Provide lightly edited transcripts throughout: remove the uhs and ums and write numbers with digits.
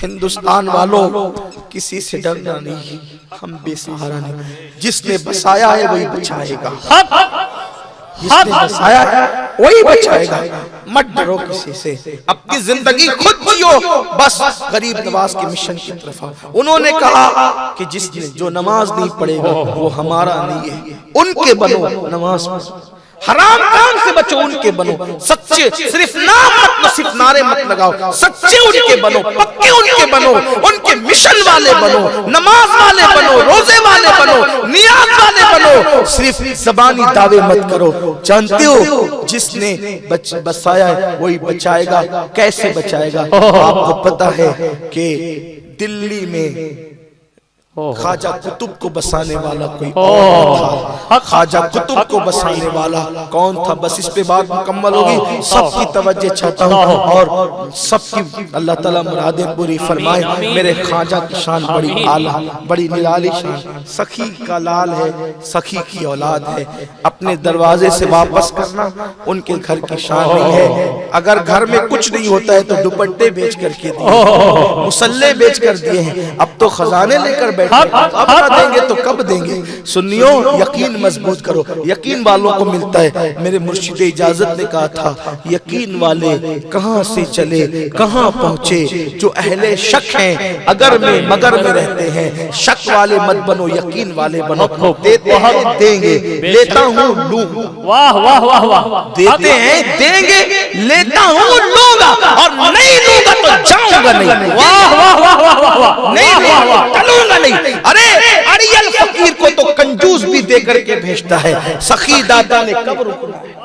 ہندوستان والوں کسی سے ڈرنا نہیں، ہم بے سہارا نہیں، جس نے بسایا ہے وہی بچائے گا، جس نے بسایا ہے وہی بچائے گا۔ مت ڈرو کسی سے، اپنی زندگی خود جیو، بس غریب نواز کے مشن کی طرف آؤ۔ انہوں نے کہا کہ جس نے جو نماز نہیں پڑھے گا وہ ہمارا نہیں ہے، ان کے بنو نماز پڑھو، حرام کام سے بچو ان کے بنو، سچے صرف نام مت صرف نعرے مت لگاؤ، سچے ان کے بنو، پکے ان کے بنو، ان کے مشن والے بنو، نماز والے بنو، روزے والے بنو، نیاز والے بنو، صرف زبانی دعوے مت کرو۔ جانتے ہو جس نے بسایا ہے وہی بچائے گا۔ کیسے بچائے گا؟ آپ کو پتا ہے کہ دلی میں خواجہ قطب کو بسانے والا کوئی اور تھا، خواجہ قطب کو بسانے والا کون تھا؟ بس اس پہ بات مکمل ہوگی، سب کی توجہ چاہتا ہوں اور سب کی اللہ تعالیٰ مرادیں پوری فرمائے۔ میرے خواجہ کی شان بڑی اعلیٰ، بڑی نرالی شان، سخی کا لال ہے، سخی کی اولاد ہے، اپنے دروازے سے واپس کرنا ان کے گھر کی شان نہیں ہے۔ اگر گھر میں کچھ نہیں ہوتا ہے تو دوپٹے بیچ کر کے دیے، مسلح بیچ کر دیے ہیں، اب تو خزانے لے کر اب نہ دیں گے تو کب دیں گے؟ سنیوں یقین مضبوط کرو، یقین والوں کو ملتا ہے۔ میرے مرشد اجازت نے کہا تھا یقین والے کہاں سے چلے کہاں پہنچے، جو اہل شک ہیں اگر میں مگر میں رہتے ہیں، شک والے مت بنو یقین والے بنو۔ دیتے ہیں دیں گے، لیتا ہوں لوں گا، واہ واہ واہ واہ، دیتے ہیں دیں گے، لیتا ہوں لوں گا، اور نہیں لوں گا تو جاؤں گا نہیں، واہ واہ واہ واہ واہ، نہیں لوں گا چلوں گا نہیں۔ ارے اڑیل فقیر کو تو کنجوس بھی دے کر کے بھیجتا ہے، سخی دادا نے کب رکنا ہے،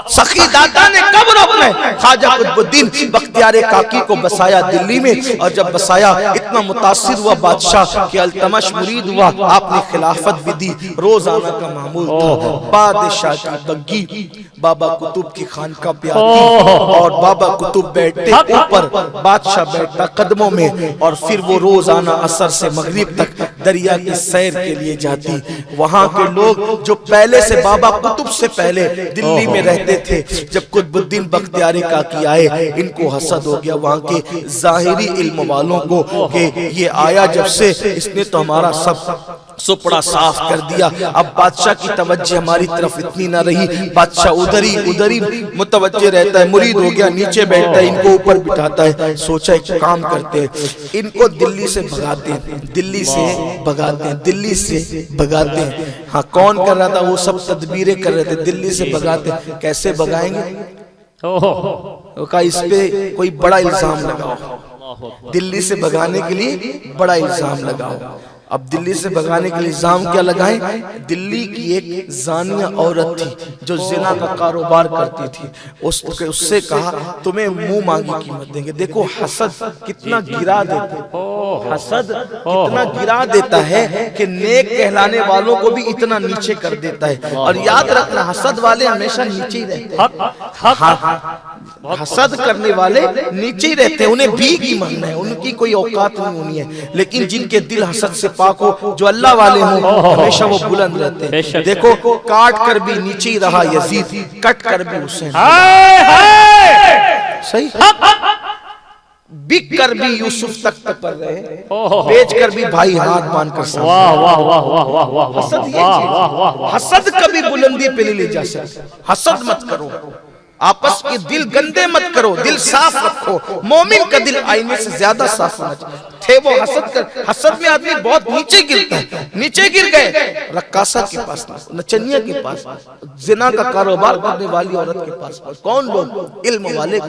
سخی دادا نے کب روکنا ہے؟ خواجہ قطب الدین بختیار کاکی کو بسایا دلی میں، اور جب بسایا اتنا متاثر ہوا بادشاہ کہ التمش مرید ہوا، آپ نے خلافت بھی دی، روزانہ کا معمول تھا بادشاہ کی بگی بابا قطب کی خانقاہ پہ آتی، اور بابا قطب بیٹھتے اوپر، بادشاہ بیٹھتا قدموں میں، اور پھر وہ روزانہ عصر سے مغرب تک دریا کی سیر کے لیے جاتی۔ وہاں کے لوگ جو پہلے سے بابا قطب سے پہلے دلی میں رہتے تھے، جب قطب الدین بختیار کاکی آئے ان کو حسد ہو گیا وہاں کے ظاہری علم والوں کو کہ یہ آیا جب سے اس نے تو ہمارا سب سپڑا صاف کر دیا، اب بادشاہ کی توجہ ہماری طرف اتنی نہ رہی، بادشاہ ادھر ہی متوجہ رہتا ہے، مرید ہو گیا نیچے بیٹھتا ہے، ان کو اوپر بٹھاتا ہے۔ سوچا ایک کام کرتے ہیں، ان کو دلی سے بھگاتے ہیں، دلی سے بھگاتے ہیں، دلی سے بھگاتے ہیں۔ ہاں کون کر رہا تھا؟ وہ سب تدبیریں کر رہے تھے، دلی سے بھگاتے ہیں۔ کیسے بھگائیں گے؟ وہ کہا اس پہ کوئی بڑا الزام لگاؤ، دلی سے بھگانے کے لیے بڑا الزام لگاؤ۔ اب دلی سے بھگانے کے لیے الزام کیا لگائیں؟ دلی کی ایک زانیہ عورت تھی جو زنا کا کاروبار کرتی تھی، اس سے کہا تمہیں منہ مانگی قیمت دیں گے۔ دیکھو حسد کتنا گرا دیتا ہے، حسد کتنا گرا دیتا ہے کہ نیک کہلانے والوں کو بھی اتنا نیچے کر دیتا ہے۔ اور یاد رکھنا حسد والے ہمیشہ نیچے ہی رہتے ہیں، حسد کرنے والے نیچے ہی رہتے ہیں، انہیں بھی کی ماننا ہے، ان کی کوئی اوقات نہیں ہونی ہے، لیکن جن کے دل حسد سے پاک ہو، جو اللہ والے ہوں، ہمیشہ وہ بلند رہتے ہیں۔ دیکھو کاٹ کر بھی نیچے ہی رہا یزید، کٹ کر بھی حسین، صحیح بک کر بھی یوسف تک پر رہے، بیچ کر بھی بھائی ہاتھ باندھ کر سامنے۔ واہ واہ واہ واہ واہ واہ، حسد یہ چیز، حسد کبھی بلندی پہ نہیں لے جا سکتا۔ حسد مت کرو، آپس کے دل گندے مت کرو، دل صاف رکھو۔ مومن کا دل آئینے سے زیادہ صاف ہونا چاہیے۔ تھے وہ حسد کر، حسد میں آدمی بہت نیچے گرتا ہے، نیچے گر گئے رقاصہ کے پاس، نچنیہ کے پاس، زنا کا کاروبار کرنے والی عورت کے پاس۔ کون لوگ؟ علم والے،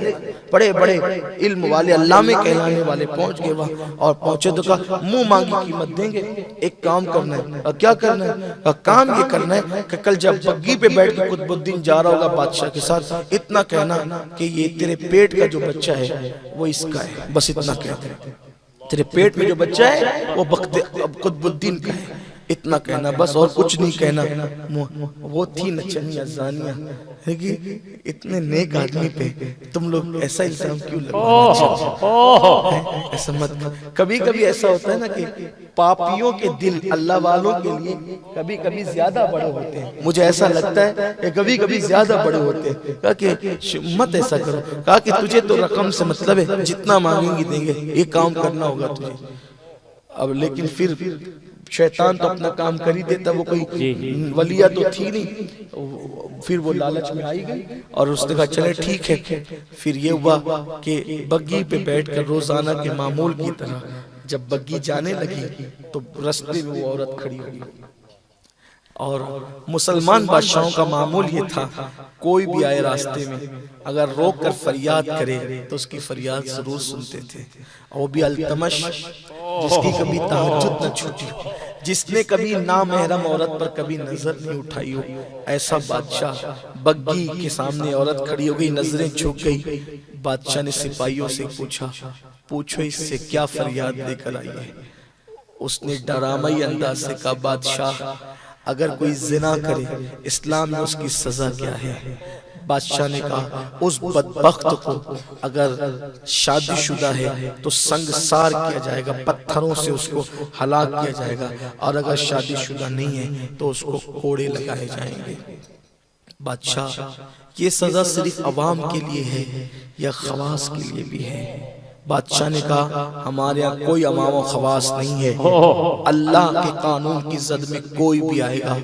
بڑے بڑے علم والے، علامے کہلانے والے پہنچ گئے وہاں، اور پہنچے تو کہا منہ مانگی قیمت دیں گے، ایک کام کرنا ہے۔ کیا کرنا ہے؟ کام یہ کرنا ہے کہ کل جب بگی پہ بیٹھ کے قطب الدین جا رہا ہوگا بادشاہ کے ساتھ، اتنا کہنا کہ یہ تیرے پیٹ کا جو بچہ ہے وہ اس کا ہے، بس اتنا کہتے ہیں، تیرے پیٹ میں جو بچہ ہے وہ قطب الدین کا ہے۔ اتنا کہنا بس اور کچھ نہیں کہنا. وہ تھی نچنیاں زانیاں. اتنے نیک آدمی پہ تم لوگ ایسا الزام کیوں لگانا؟ ایسا مت. کبھی کبھی ایسا ہوتا ہے نا کہ پاپیوں کے دل اللہ والوں کے لیے کبھی کبھی زیادہ بڑے ہوتے ہیں. مجھے ایسا لگتا ہے کہ کبھی کبھی زیادہ بڑے ہوتے ہیں. کہا کہ مت ایسا کرو. کہا کہ تجھے تو رقم سے مطلب ہے, جتنا مانگیں گی دیں گے, یہ کام کرنا ہوگا تجھے. اب لیکن پھر شیطان تو اپنا کام کر ہی دیتا. وہ کوئی ولیہ تو تھی نہیں. پھر وہ لالچ میں آئی گئی اور اس نے کہا چلے ٹھیک ہے. پھر یہ ہوا کہ بگی پہ بیٹھ کر روزانہ کے معمول کی طرح جب بگی جانے لگی تو رستے میں وہ عورت کھڑی ہوئی. اور مسلمان بادشاہوں کا معمول یہ تھا, کوئی بھی آئے راستے میں اگر روک کر فریاد کرے تو اس کی فریاد ضرور سنتے تھے. اور وہ بھی التمش, جس کی کبھی تہجد نہ چھوٹی ہو, جس نے کبھی نامحرم عورت پر کبھی نظر نہیں اٹھائی ہو, ایسا بادشاہ. بگی کے سامنے عورت کھڑی ہو گئی, نظریں جھک گئی. بادشاہ نے سپاہیوں سے پوچھا, پوچھو اس سے کیا فریاد لے کر آئی ہے؟ اس نے ڈرامائی انداز سے کہا, بادشاہ اگر کوئی زنا کرے اسلام میں اس کی سزا کیا ہے؟ بادشاہ نے کہا اس بدبخت کو اگر شادی شدہ ہے تو سنگسار کیا جائے گا, پتھروں سے اس کو ہلاک کیا جائے گا, اور اگر شادی شدہ نہیں ہے تو اس کو کوڑے لگائے جائیں گے. بادشاہ یہ سزا صرف عوام کے لیے ہے یا خواص کے لیے بھی ہے؟ بادشاہ نے کہا ہمارے یہاں کوئی عوام و خواص نہیں ہے. اللہ کے قانون کی زد میں کوئی بھی آئے گا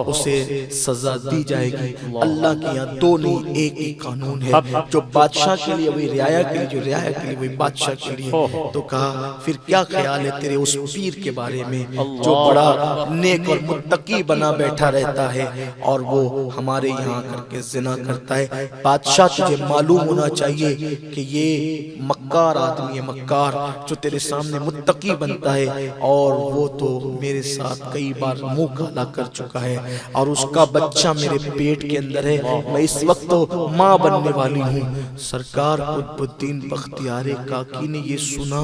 اسے سزا دی جائے گی. اللہ کے یہاں دو نہیں ایک ہی قانون ہے, جو بادشاہ کے لیے وہی رعایا کے لیے, جو رعایا کے لیے وہی بادشاہ کے لیے. تو کہا پھر کیا خیال ہے تیرے اس پیر کے بارے میں جو بڑا نیک اور متقی بنا بیٹھا رہتا ہے اور وہ ہمارے یہاں کر کے زنا کرتا ہے؟ بادشاہ تجھے معلوم ہونا چاہیے کہ یہ مکار آدمی ہے, مکار, جو تیرے سامنے متقی بنتا ہے, اور وہ تو میرے ساتھ کئی بار منہ کالا کر چکا ہے, اور اس کا بچہ میرے پیٹ کے اندر ہے. میں اس وقت تو ماں بننے والی ہوں. سرکار قطب الدین بختیار کاکی نے یہ سنا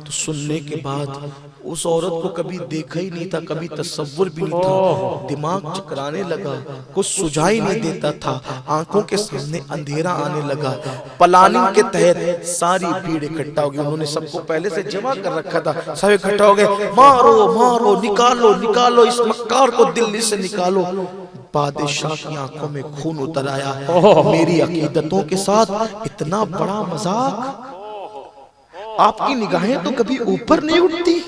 تو سننے کے بعد اس عورت کو کبھی دیکھا ہی نہیں تھا, کبھی تصور بھی نہیں تھا. دماغ چکرانے لگا, کچھ سجھائی نہیں دیتا تھا, آنکھوں کے سامنے اندھیرا آنے لگا. پلاننگ کے تحت ساری بھیڑ اکٹھا ہو گئی. انہوں نے سب کو پہلے سے جمع کر رکھا تھا. سب اکٹھا ہو گئے, مارو مارو, نکالو نکالو, اس مکار کو دلی سے نکالو. بادشاہ کی آنکھوں میں خون اتر آیا. میری عقیدتوں کے ساتھ اتنا بڑا مذاق, آپ کی نگاہیں تو کبھی اوپر نہیں اٹھتی.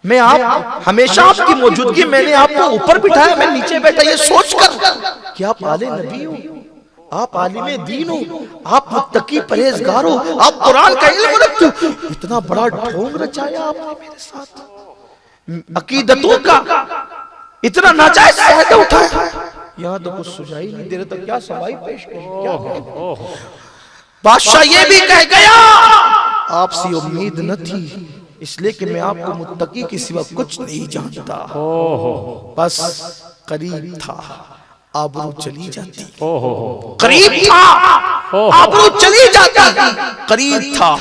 میں آپ ہمیشہ آپ کی موجودگی, میں نے آپ کو اوپر بٹھایا, میں نیچے بیٹھا یہ سوچ کر کہ آپ آل نبی ہو, آپ عالم دین ہو, آپ متقی پرہیزگار ہو, آپ قرآن کا علم رکھتے ہو. اتنا بڑا ڈھونگ رچایا آپ نے میرے ساتھ, عقیدتوں کا اتنا ناجائز فائدہ اٹھایا. یہاں تو کچھ سجائی نہیں دے رہا, تو کیا سمائی پیش کریں, کیا کہیں. بادشاہ یہ بھی کہہ گیا آپ سے امید نہ تھی, اس لئے کہ میں آپ کو متقی کے سوا کچھ نہیں جانتا. بس قریب تھا آبرو چلی جاتی, قریب تھا آبرو چلی جاتی, قریب تھا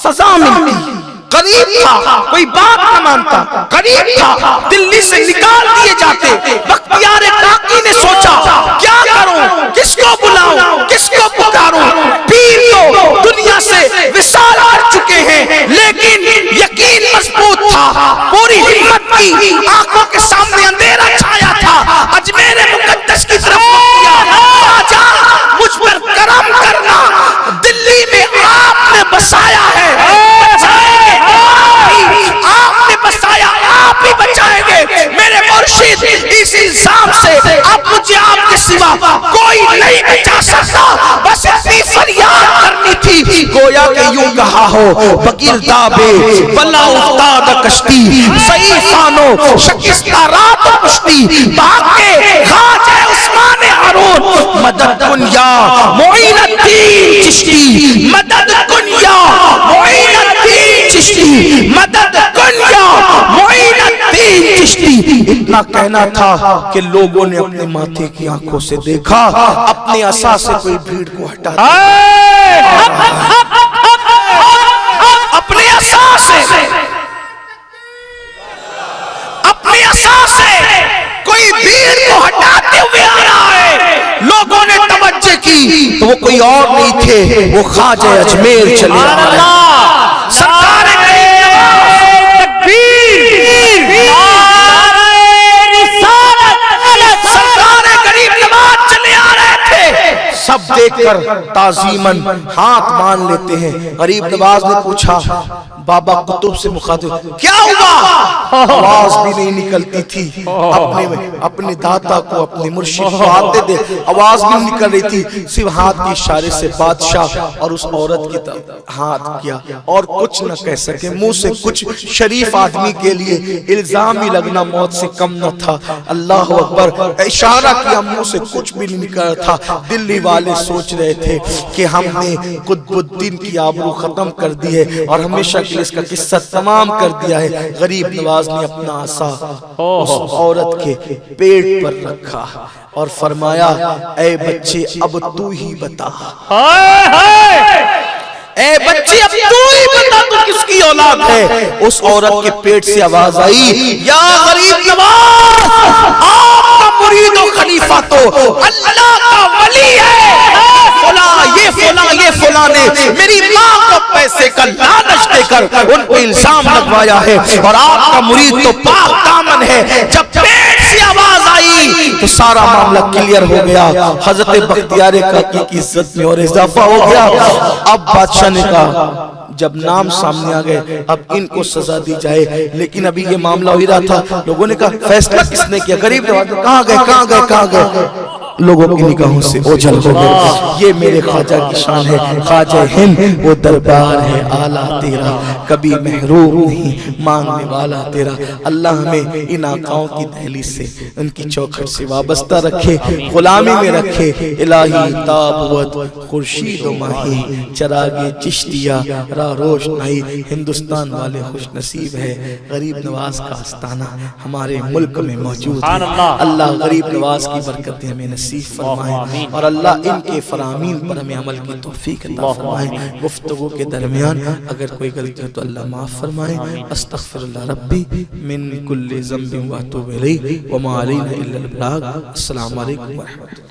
سزا ملتی, قریب تھا کوئی بات نہ مانتا, قریب تھا دلی سے نکال دیے جاتے. بختیار کاکی نے سوچا کیا کروں, کس کو بلاؤں, کس کو پکاروں. پیر تو دنیا سے وصال کر چکے ہیں, لیکن یقین مضبوط تھا, پوری ہمت کی. آنکھوں کے سامنے اندھیرا چھایا تھا. اجمیر مقدس کی طرف کیا, خواجہ مجھ پر کرم کرنا, دلی میں آپ نے بسایا ہے, آپ نے بسایا, آپ ہی بچائیں گے. میرے مرشد اس الزام سے اب مجھے آپ کے سوا کوئی نہیں بچا سکتا. بس اتنی فریاد کرنی تھی, گویا کہ یوں کہا ہو بگیر دابے بلا افتاد کشتی, صحیح فانو شکستہ رات و پشتی, باقے خواجہ عثمان ہارون مدد کن یا معین الدین چشتی, مدد کن یا معین الدین چشتی, مدد کن یا معین الدین چشتی. اتنا کہنا تھا کہ لوگوں نے اپنے ماتھے کی آنکھوں سے دیکھا, اپنے عصا سے کوئی بھیڑ کو ہٹا دیا, اپنے عصا سے, اپنے عصا سے تو وہ کوئی اور نہیں تھے، وہ خواجہ اجمیر چلے آئے۔ سرکار غریب نواز چلے آ رہے تھے، سب دیکھ کر تعظیماً ہاتھ مان لیتے ہیں۔ غریب نواز نے پوچھا بابا قطب سے مخاطب، کیا ہوا؟ آواز بھی نہیں نکلتی تھی، اپنے داتا کو، اپنے مرشد کو آتے دے، آواز بھی نہیں نکل رہی تھی، صرف ہاتھ کے اشارے سے بادشاہ اور اس عورت کی طرف ہاتھ کیا، اور کچھ نہ کہہ سکے منہ سے کچھ۔ شریف آدمی کے لیے الزام ہی لگنا موت سے کم نہ تھا۔ اللہ اکبر، اشارہ کیا، منہ سے کچھ بھی نہیں نکل رہا تھا۔ دلی والے سوچ رہے تھے کہ ہم نے قطب الدین کی آبرو ختم کر دی ہے اور ہمیشہ کے اس کا قصہ تمام کر دیا ہے۔ غریب نواز نے اپنا عصا اس عورت کے پیٹ پر رکھا اور فرمایا اے بچے اب تو ہی بتا، اے بچے اب تو ہی بتا تو کس کی اولاد ہے؟ اس عورت کے پیٹ سے آواز آئی یا غریب نواز، آپ کا مرید و خلیفہ تو اللہ کا ولی ہے، یہ فلاں نے میری ماں کو پیسے کا لالچ دے کر ان کو الزام لگوایا ہے، اور آپ کا مرید تو پاک دامن ہے۔ جب پیٹ سے آواز آئی تو سارا معاملہ کلیئر ہو گیا، حضرت بختیار کاکی کی عزت میں اور اضافہ ہو گیا۔ اب بادشاہ نے کہا جب نام سامنے آ گئے اب ان کو سزا دی جائے، لیکن ابھی یہ معاملہ ہو رہا تھا۔ لوگوں نے کہا فیصلہ کس نے کیا؟ غریب نواز کہاں گئے؟ لوگوں کی نگاہوں سے اوجھل ہو گئے۔ یہ میرے خواجہ کی شان ہے، خواجہ ہند وہ دربار ہے اعلیٰ تیرا، کبھی محروم نہیں مانگنے والا تیرا۔ اللہ ہمیں ان آقاؤں کی دہلیز سے، ان کی چوکھٹ سے وابستہ رکھے، غلامی میں رکھے۔ الہی تابوت خورشید و ماہی، چراغ چشتیہ راہ روشنائی، ہندوستان والے خوش نصیب ہے غریب نواز کا آستانہ ہمارے ملک میں موجود ہے۔ اللہ غریب نواز کی برکتیں ہمیں نصیب فرمائے، اور اللہ ان کے فرامین پر ہمیں عمل کی توفیق عطا فرمائے۔ گفتگو کے درمیان اگر کوئی غلطی ہو تو اللہ معاف فرمائے۔ استغفر اللہ ربی من کل ذنب واتوب الیہ وما علینا الا البلاغ۔ السلام علیکم ورحمۃ اللہ۔